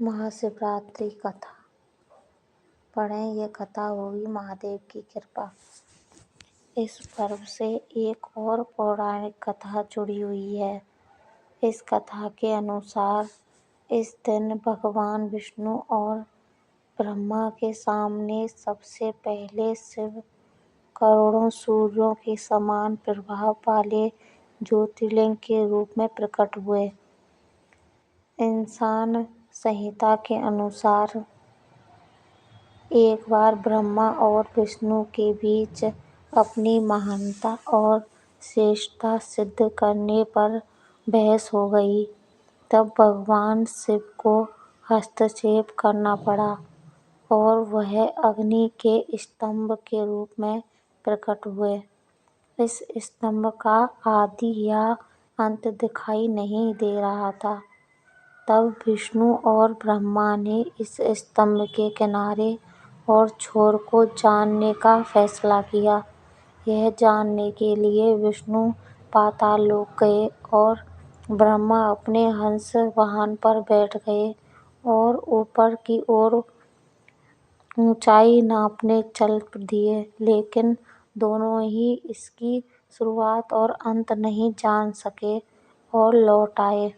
महाशिवरात्रि कथा पढ़ें। ये कथा होगी महादेव की कृपा। इस पर्व से एक और पौराणिक कथा जुड़ी हुई है। इस कथा के अनुसार इस दिन भगवान विष्णु और ब्रह्मा के सामने सबसे पहले शिव करोड़ों सूर्यों के समान प्रभाव वाले ज्योतिर्लिंग के रूप में प्रकट हुए। इंसान संहिता के अनुसार एक बार ब्रह्मा और विष्णु के बीच अपनी महानता और श्रेष्ठता सिद्ध करने पर बहस हो गई। तब भगवान शिव को हस्तक्षेप करना पड़ा और वह अग्नि के स्तंभ के रूप में प्रकट हुए। इस स्तंभ का आदि या अंत दिखाई नहीं दे रहा था। तब विष्णु और ब्रह्मा ने इस स्तंभ के किनारे और छोर को जानने का फैसला किया। यह जानने के लिए विष्णु पाताल लोक गए और ब्रह्मा अपने हंस वाहन पर बैठ गए और ऊपर की ओर ऊंचाई नापने चल दिए, लेकिन दोनों ही इसकी शुरुआत और अंत नहीं जान सके और लौट आए।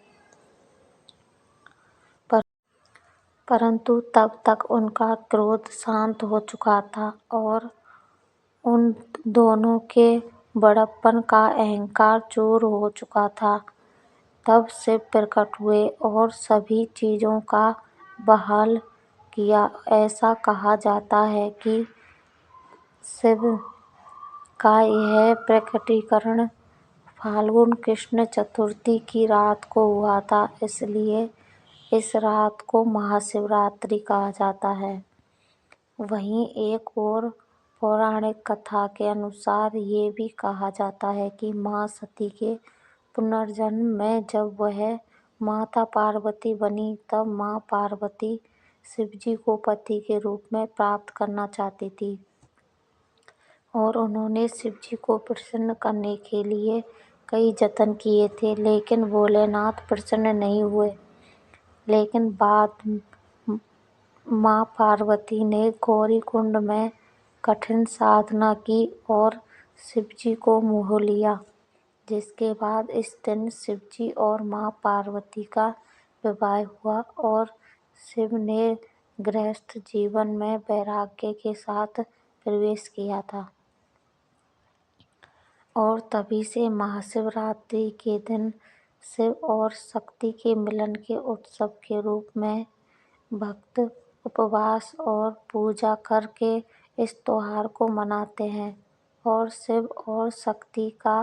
परंतु तब तक उनका क्रोध शांत हो चुका था और उन दोनों के बड़प्पन का अहंकार चूर हो चुका था। तब शिव प्रकट हुए और सभी चीजों का बहाल किया। ऐसा कहा जाता है कि शिव का यह प्रकटीकरण फाल्गुन कृष्ण चतुर्थी की रात को हुआ था, इसलिए इस रात को महाशिवरात्रि कहा जाता है। वहीं एक और पौराणिक कथा के अनुसार ये भी कहा जाता है कि मां सती के पुनर्जन्म में जब वह माता पार्वती बनी, तब मां पार्वती शिवजी को पति के रूप में प्राप्त करना चाहती थी और उन्होंने शिवजी को प्रसन्न करने के लिए कई जतन किए थे, लेकिन भोलेनाथ प्रसन्न नहीं हुए। लेकिन बाद मां पार्वती ने गौरीकुंड में कठिन साधना की और शिवजी को मोह लिया, जिसके बाद इस दिन शिवजी और मां पार्वती का विवाह हुआ और शिव ने गृहस्थ जीवन में वैराग्य के साथ प्रवेश किया था। और तभी से महाशिवरात्रि के दिन शिव और शक्ति के मिलन के उत्सव के रूप में भक्त उपवास और पूजा करके इस त्योहार को मनाते हैं और शिव और शक्ति का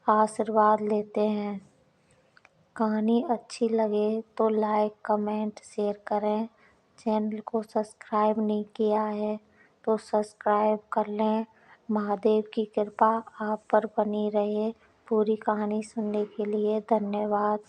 आशीर्वाद लेते हैं। कहानी अच्छी लगे तो लाइक, कमेंट, शेयर करें। चैनल को सब्सक्राइब नहीं किया है तो सब्सक्राइब कर लें। महादेव की कृपा आप पर बनी रहे। पूरी कहानी सुनने के लिए धन्यवाद।